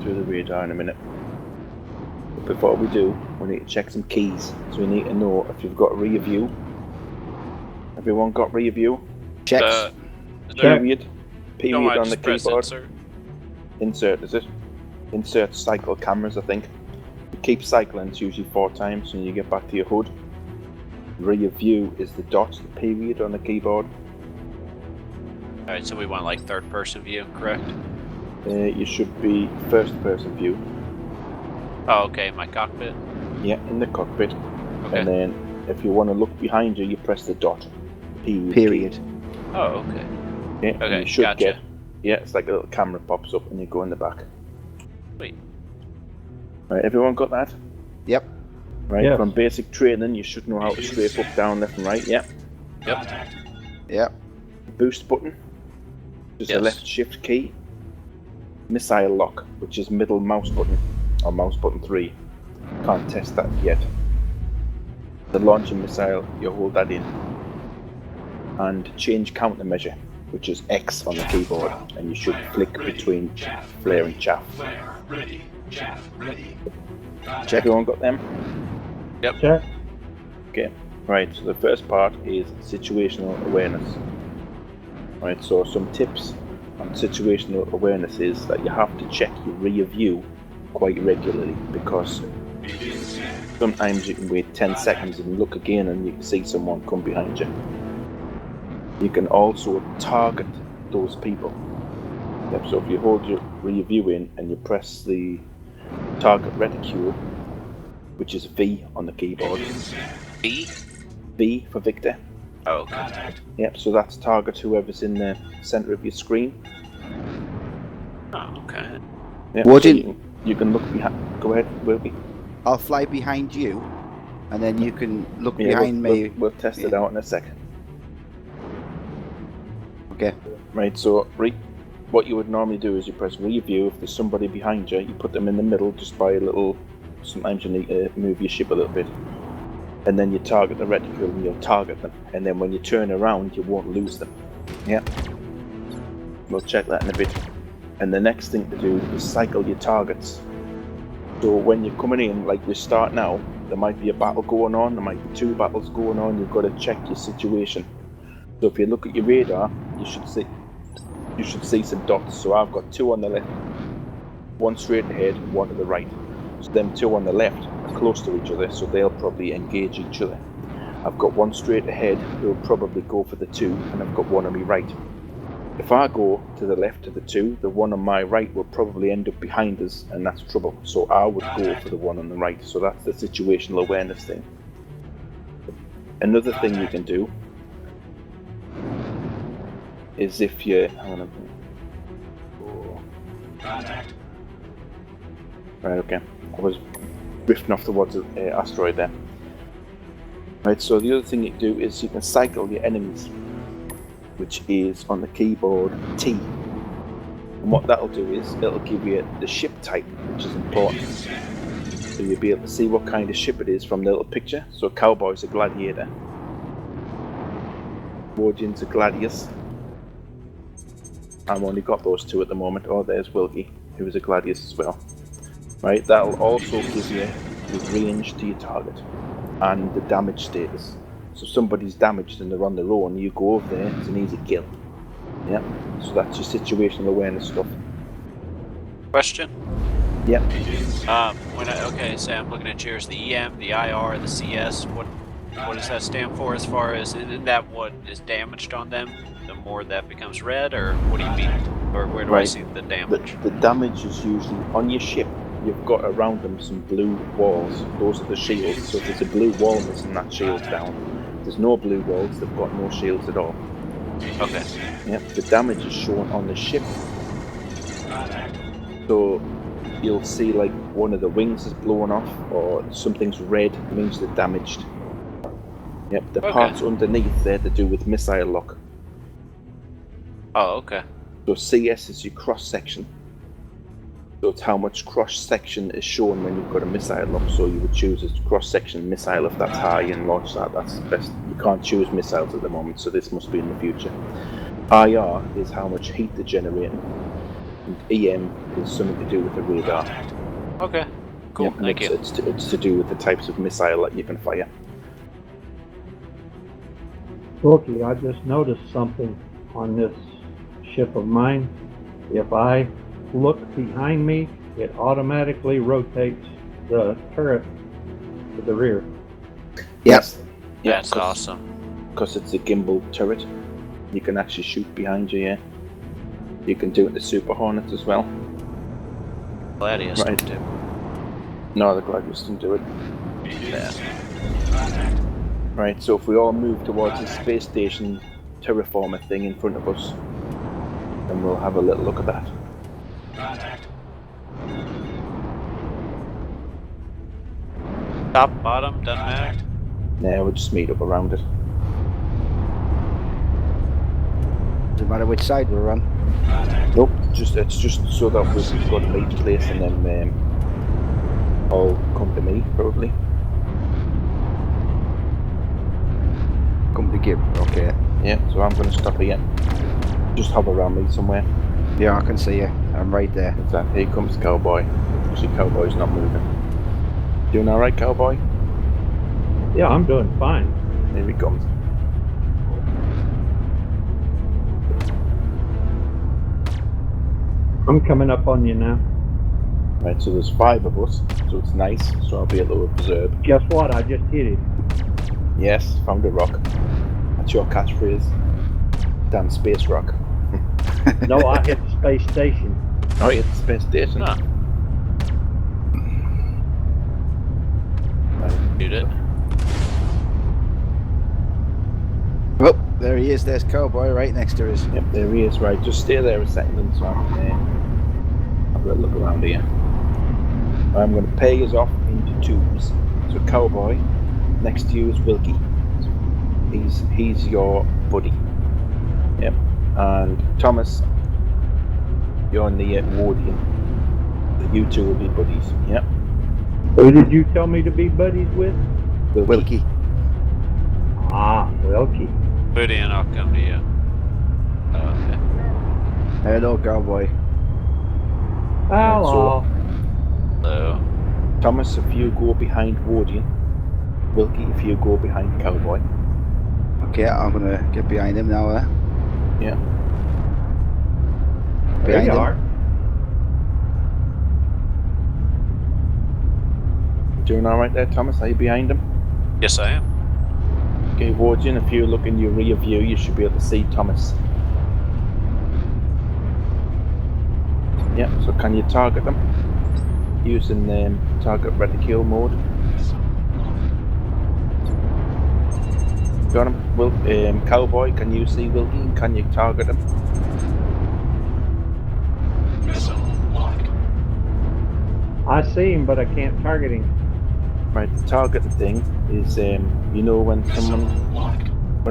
through the radar in a minute. But before we do, we need to check some keys. So we need to know if you've got rear view. Everyone got rear view? Checks. Period Don't on the press keyboard. insert. Insert, is it? Insert cycle cameras, I think. You keep cycling, it's usually 4 times when you get back to your HUD. Rear view is the dot, the period on the keyboard. Alright, so we want like third person view, correct? You should be first person view. Oh, okay, my cockpit. Yeah, in the cockpit. Okay. And then if you want to look behind you, you press the dot. Period. Key. Oh, okay. Yeah, Okay, and you should gotcha. get. Yeah, it's like a little camera pops up and you go in the back. Sweet. Right, everyone got that? Yep. Right, Yeah. from basic training, you should know how to strafe up, down, left and right, yeah? Yep. Yep. Boost button, just a Yes. left shift key. Missile lock, which is middle mouse button, or mouse button 3. Can't test that yet. The launching missile, you hold that in. And change countermeasure, which is X on the keyboard, and you should flick between flare and chaff. Check, everyone got them? Check. Okay, right, so the first part is situational awareness. Right, so some tips on situational awareness is that you have to check your rear view quite regularly, because sometimes you can wait 10 seconds and look again and you can see someone come behind you. You can also target those people. Yep, so if you hold your rear view in and you press the target reticule, which is V on the keyboard. B? V for Victor. Oh, okay. Yep, so that's target whoever's in the center of your screen. Oh, okay. Yep, What so in- you can look behind. Go ahead, Wilkie. I'll fly behind you, and then you can look Yeah, behind me. We'll test it out in a second. Okay. Right, so what you would normally do is you press rear view. If there's somebody behind you, you put them in the middle just by a little. Sometimes you need to move your ship a little bit. And then you target the reticule and you'll target them. And then when you turn around, you won't lose them. Yeah. We'll check that in a bit. And the next thing to do is cycle your targets. So when you're coming in, like we start now, there might be a battle going on, there might be 2 battles going on, you've got to check your situation. So if you look at your radar, you should see some dots. So I've got 2 on the left, 1 straight ahead, 1 to the right. So them 2 on the left are close to each other, so they'll probably engage each other. I've got 1 straight ahead who'll probably go for the 2, and I've got 1 on my right. If I go to the left of the 2, the 1 on my right will probably end up behind us, and that's trouble. So I would go for the 1 on the right. So that's the situational awareness thing. Another thing you can do is if you... Right, okay. I was drifting off towards an asteroid there. Right, so the other thing you can do is you can cycle your enemies, which is on the keyboard T. And what that'll do is it'll give you the ship type, which is important. So you'll be able to see what kind of ship it is from the little picture. So Cowboy's a Gladiator. Wardian's a Gladius. I've only got those 2 at the moment. Oh, there's Wilkie, who is a Gladius as well. Right, that'll also give you the range to your target and the damage status. So if somebody's damaged and they're on their own, you go over there, it's an easy kill. Yeah, so that's your situational awareness stuff. Question? Yeah. Say I'm looking at yours, the EM, the IR, the CS, what does that stand for as far as, isn't that what is damaged on them? The more that becomes red, or what do you mean? Or where do I see the damage? The damage is usually on your ship. You've got around them some blue walls. Those are the shields. So if there's a blue wall missing, that shield's down. If there's no blue walls, they've got no shields at all. Okay. Yep, the damage is shown on the ship. So you'll see like one of the wings is blown off, or something's red, means they're damaged. Yep, the parts underneath there to do with missile lock. Oh, okay. So CS is your cross section. So it's how much cross section is shown when you've got a missile lock. So you would choose a cross section missile if that's high and launch that. That's the best. You can't choose missiles at the moment, so this must be in the future. IR is how much heat they're generating. And EM is something to do with the radar. Okay. Cool. Yeah, and Thank you. It's to do with the types of missile that you can fire. Wilkie, I just noticed something on this ship of mine. If I look behind me, it automatically rotates the turret to the rear. Yes. Yeah, That's awesome. Because it's a gimbal turret. You can actually shoot behind you, yeah. You can do it in the Super Hornets as well. Gladius Right. don't do. No, the Gladius didn't do it. Yeah. Right, so if we all move towards the space station terraformer thing in front of us, then we'll have a little look at that. Top, bottom, doesn't matter. Now we'll just meet up around it. Doesn't matter which side we're on. Nope, it's just so that we've got a meeting place and then all come to me, probably. Come to give. Okay. Yeah, so I'm going to stop here. Just hover around me somewhere. Yeah, I can see you. I'm right there. That's that. Here comes Cowboy. See, Cowboy's not moving. Doing alright, Cowboy? Yeah, I'm doing fine. Here he comes. I'm coming up on you now. Right, so there's 5 of us, so it's nice. So I'll be able to observe. Guess what? I just hit it. Yes, found a rock. That's your catchphrase. Damn space rock. No, I hit the space station. Oh, yeah, it's space station. Huh. Shoot it. Oh, there he is. There's Cowboy right next to us. Yep, there he is. Right, just stay there a second so I can have a look around here. I'm going to pay us off into tubes. So Cowboy, next to you is Wilkie. He's your buddy. Yep. And Thomas, you're on the Wardian. So you two will be buddies. Yep. Who did you tell me to be buddies with? Wilkie. Ah, Wilkie. Put in, I'll come to you. Oh, okay. Hello, Cowboy. Hello. So, Thomas, if you go behind Wardian. Wilkie, if you go behind Cowboy. Okay, I'm gonna get behind him now. Yeah. There you him. are. Doing alright there, Thomas? Are you behind him? yes, I am. Okay, Wardian, if you look in your rear view, you should be able to see Thomas. Yeah, so can you target them? Using target reticule mode. Got him. Cowboy, can you see Wilkie? And can you target him? I see him, but I can't target him. Right, the targeting thing is, you know, when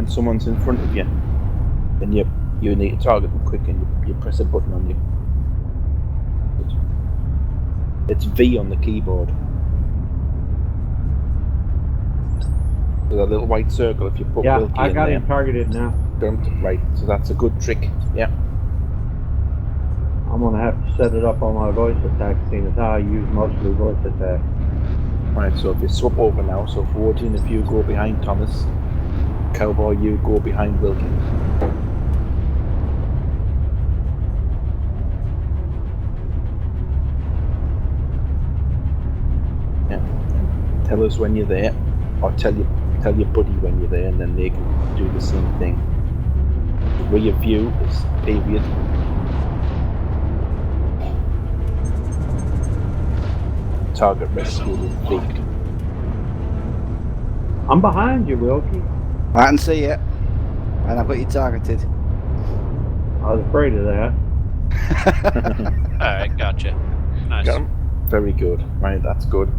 someone's in front of you, then you need to target them quick, and you press a button on you. It's V on the keyboard. There's a little white circle if you put Yeah, Wilkie I in got there. him targeted now. Right, so that's a good trick. Yeah. I'm gonna have to set it up on my voice attack, seeing as how I use mostly voice attack. Right, so if you swap over now, so for Wardian, if you go behind Thomas, Cowboy, you go behind Wilkie. Yeah. Tell us when you're there, or tell your buddy when you're there, and then they can do the same thing. Rear view is period. Target rescue is big. I'm behind you, Wilkie. I can see you. And I've got you targeted. I was afraid of that. Alright, gotcha. Nice. Got him? Very good. Right, that's good.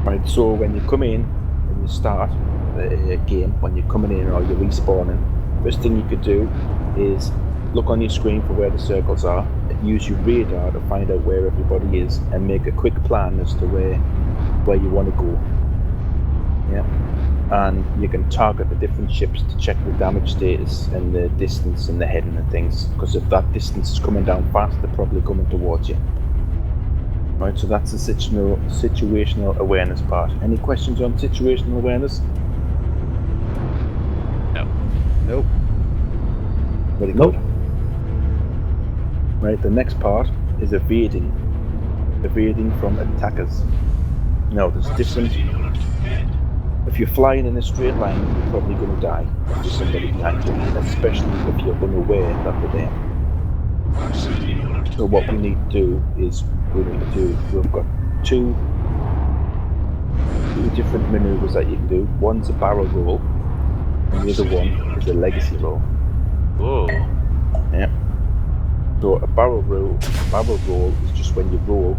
Right, so when you come in, when you start the game, when you're coming in or you're respawning, first thing you could do is look on your screen for where the circles are, and use your radar to find out where everybody is, and make a quick plan as to where you want to go. Yeah. and you can target the different ships to check the damage status and the distance and the heading and things. Because if that distance is coming down fast, they're probably coming towards you. Right, so that's the situational awareness part. Any questions on situational awareness? No. Nope. Very Nope. good. Right, the next part is evading. Evading from attackers. Now, there's different... If you're flying in a straight line, you're probably going to die if there's somebody behind you, especially if you're unaware that they're there. So what we need to do is, we've got two different maneuvers that you can do. One's a barrel roll, and the other one is a legacy roll. Whoa. Yeah. So a barrel roll is just when you roll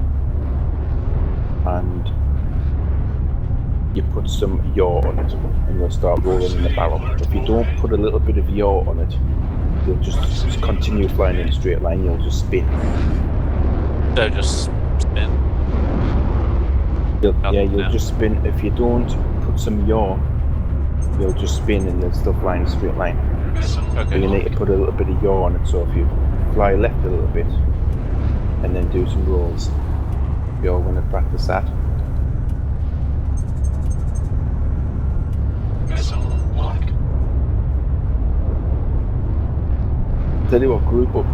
and you put some yaw on it, and you'll start rolling in the barrel. If you don't put a little bit of yaw on it, you'll just continue flying in a straight line. You'll just spin. So just spin. You'll just spin. If you don't put some yaw, you'll just spin and you'll still fly in a straight line. Okay. But you need to put a little bit of yaw on it. So if you fly left a little bit and then do some rolls, you all want to practice that. Tell you what, group up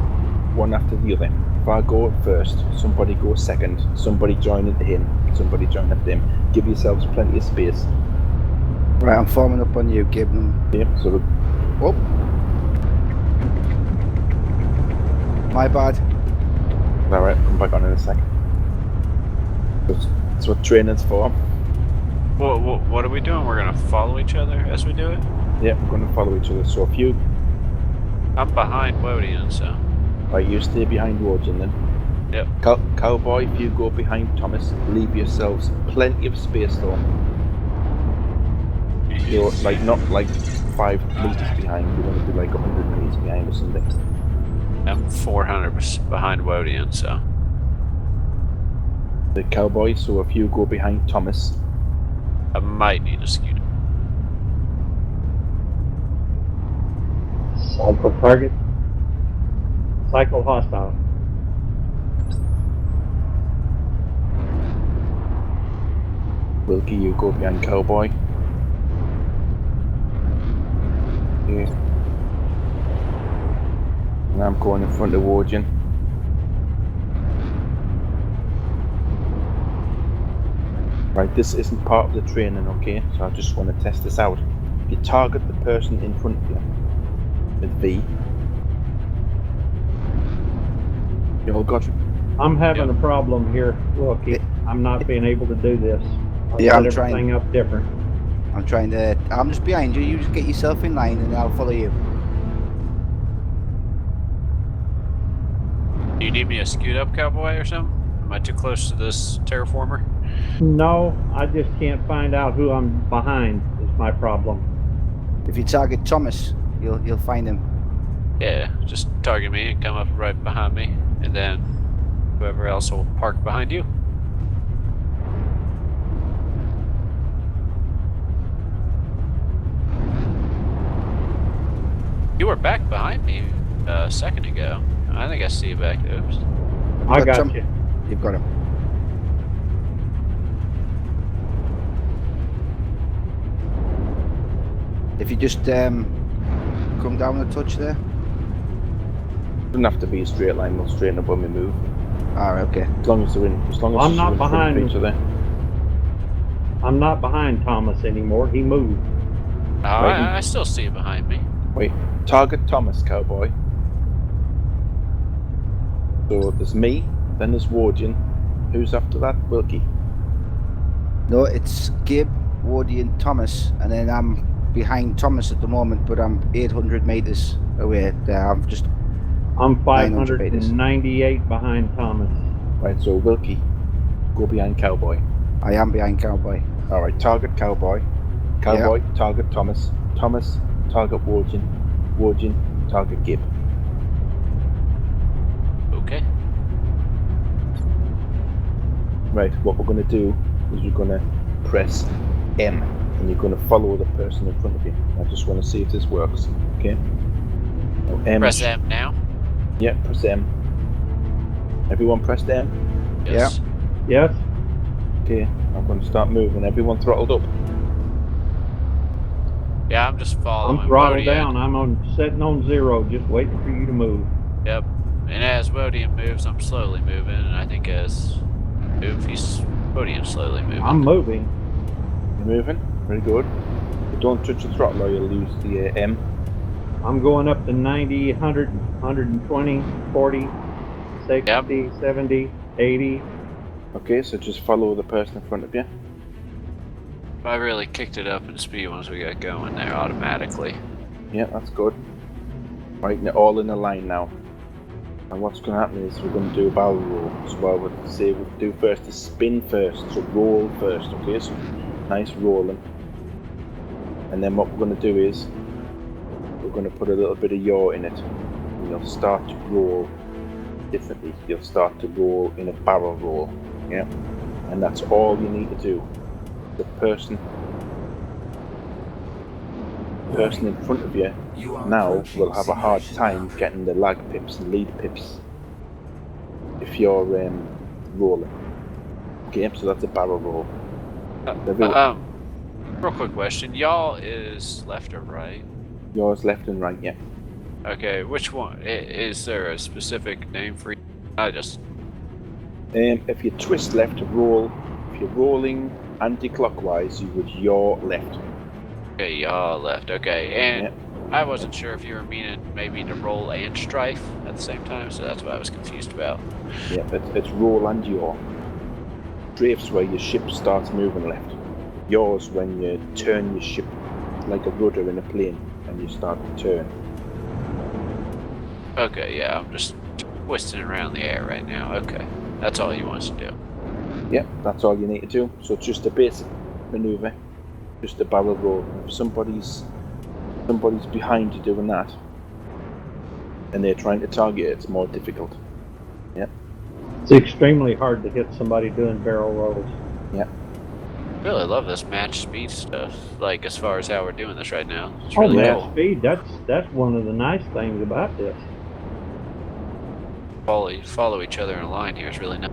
one after the other. If I go first, somebody go second, somebody join into him, somebody join up them. Give yourselves plenty of space. Right, I'm forming up on you, Gib. Yeah, so Oh. My bad. alright, come back on in a second. That's what training's for. What are we doing? We're gonna follow each other as we do it? Yeah, we're going to follow each other. So if you, I'm behind Wodian, so. right, you stay behind Warden then. Yep. Cowboy, if you go behind Thomas, leave yourselves plenty of space though. You're like not like 5 meters behind, you're going to be like 100 meters behind or something. I'm 400 behind Wodian, so. The Cowboy, so if you go behind Thomas, I might need a scooter. Cycle target. Cycle hostile. Wilkie, you go behind Cowboy. Yeah. And I'm going in front of Warden. Right, this isn't part of the training, okay? So I just want to test this out. You target the person in front of you with V. You all got it? I'm having a problem here, Wilkie. I'm not being able to do this. I've Yeah, set I'm trying. everything up different. I'm just behind you. You just get yourself in line and I'll follow you. Do you need me to scoot up, Cowboy, or something? Am I too close to this terraformer? No, I just can't find out who I'm behind is my problem. If you target Thomas, you'll find him. Yeah, just target me and come up right behind me, and then whoever else will park behind you. You were back behind me a second ago. I think I see you back there. I got Tom- you. You've got him. If you just come down a touch there. Doesn't have to be a straight line, we'll straighten up when we move. Alright, okay. As long as they're in, as long as I'm they're not in front of behind. each other. I'm not behind Thomas anymore. He moved. I still see you behind me. Wait, target Thomas, Cowboy. So there's me, then there's Wardian. Who's after that? Wilkie. No, it's Gib, Woody and Thomas, and then I'm behind Thomas at the moment, but I'm 800 meters away there. I'm 900 meters. 598 behind Thomas. Right, so Wilkie, go behind Cowboy. I am behind Cowboy. Alright, target Cowboy. Cowboy, target Thomas. Thomas, target Wardian. Wardian, target Gib. Okay. Right, what we're going to do is we're going to press M and you're going to follow the person in front of you. I just want to see if this works. Okay. Now, M. Press M now. Yeah, press M. Everyone press M. Yes. Yes? Okay, I'm going to start moving. Everyone throttled up. Yeah, I'm just following. I'm throttled Wodian. down. I'm setting on 0, just waiting for you to move. Yep. And as Wodian moves, I'm slowly moving, and I think as Wodian's slowly moving. I'm moving. You're moving. Very good. But don't touch the throttle or you'll lose the M. I'm going up to 90, 100, 120, 40, 60, Yep. 70, 80. Okay, so just follow the person in front of you. I really kicked it up in speed once we got going there automatically. Yeah, that's good. Right, now all in a line now. And what's going to happen is we're going to do a barrel roll. So what I would say we do first is spin first, so roll first, okay? So nice rolling. And then what we're going to do is we're going to put a little bit of yaw in it. And you'll start to roll differently. You'll start to roll in a barrel roll, yeah? And that's all you need to do. The person in front of you now will have a hard time getting the lag pips and lead pips if you're rolling. Okay, so that's a barrel roll. Real quick question. Y'all is left or right? Yours left and right, yeah. Okay, which one? Is there a specific name for you? I just... If you twist left to roll, if you're rolling anti-clockwise, you would yaw left. Okay, y'all left. Okay, and Yeah. I wasn't sure if you were meaning maybe to roll and strife at the same time, so that's what I was confused about. Yeah, it's roll and yaw. Strafe's where your ship starts moving left. Yaw's when you turn your ship like a rudder in a plane and you start to turn. Okay, yeah, I'm just twisting around the air right now. Okay, that's all he wants to do. Yeah, that's all you need to do. So it's just a basic maneuver, just a barrel roll. If somebody's behind you doing that, and they're trying to target it, it's more difficult. Yeah. It's extremely hard to hit somebody doing barrel rolls. Yeah. I really love this match speed stuff, like as far as how we're doing this right now. It's Oh, really match cool. speed, that's one of the nice things about this. Follow each other in a line here is really nice.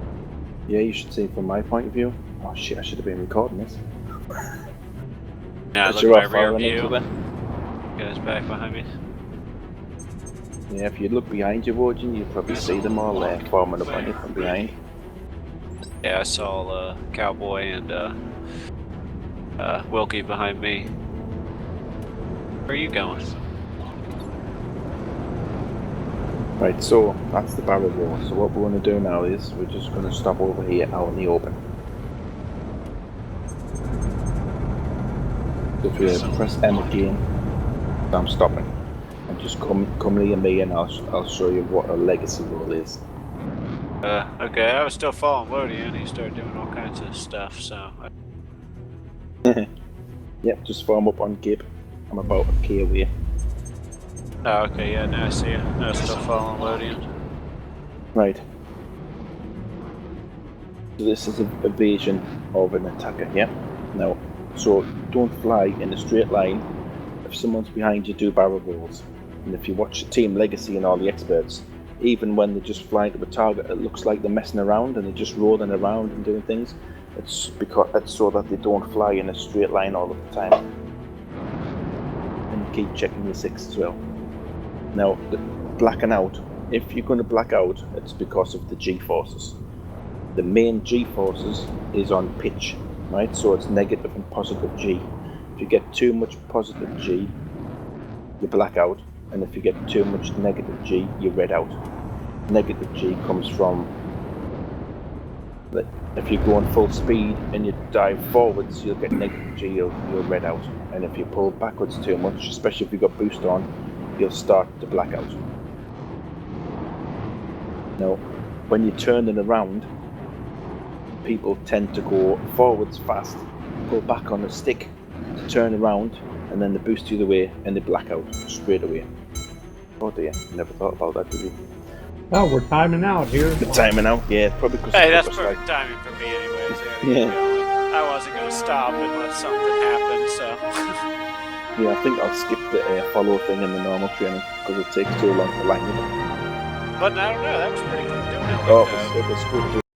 Yeah, you should see from my point of view. Oh shit, I should have been recording this. Now But look you're at all my rear following each view. other. Guys back behind me. Yeah, if you look behind you, Warden, you'd probably see them all there forming up on you from behind. Yeah, I saw Cowboy and Wilkie behind me. Where are you going? Right, so that's the barrel roll. So what we're going to do now is we're just going to stop over here out in the open. So if you press M again, I'm stopping. And just come near me and I'll show you what a legacy roll is. Okay, I was still following Wodian and he started doing all kinds of stuff, so... Yep, just form up on Gib. I'm about a K away. Oh, okay, yeah, now I see you. No, still following Wodian. Right. So this is a evasion of an attacker, yeah? Now, so don't fly in a straight line. If someone's behind you, do barrel rolls. And if you watch Team Legacy and all the experts, even when they just fly to a target, it looks like they're messing around and they're just rolling around and doing things. It's because it's so that they don't fly in a straight line all of the time. And keep checking your 6 as well. Now, the blacking out, if you're going to black out, it's because of the G-forces. The main G-forces is on pitch, right? So it's negative and positive G. If you get too much positive G, you black out. And if you get too much negative G, you red out. Negative G comes from if you're going full speed and you dive forwards, you'll get negative G, you'll red out. And if you pull backwards too much, especially if you've got boost on, you'll start to black out. Now, when you're turning around, people tend to go forwards fast, pull back on the stick to turn around, and then they boost you the way and they black out straight away. Oh dear, never thought about that, did you? Oh, we're timing out here. The timing out? Yeah, probably because Hey, that's perfect timing for me anyways. Yeah. I wasn't going to stop and let something happen, so. Yeah, I think I'll skip the follow thing in the normal training because it takes too long to line it. But I don't know, that was pretty cool doing it. Oh, Like, it was good.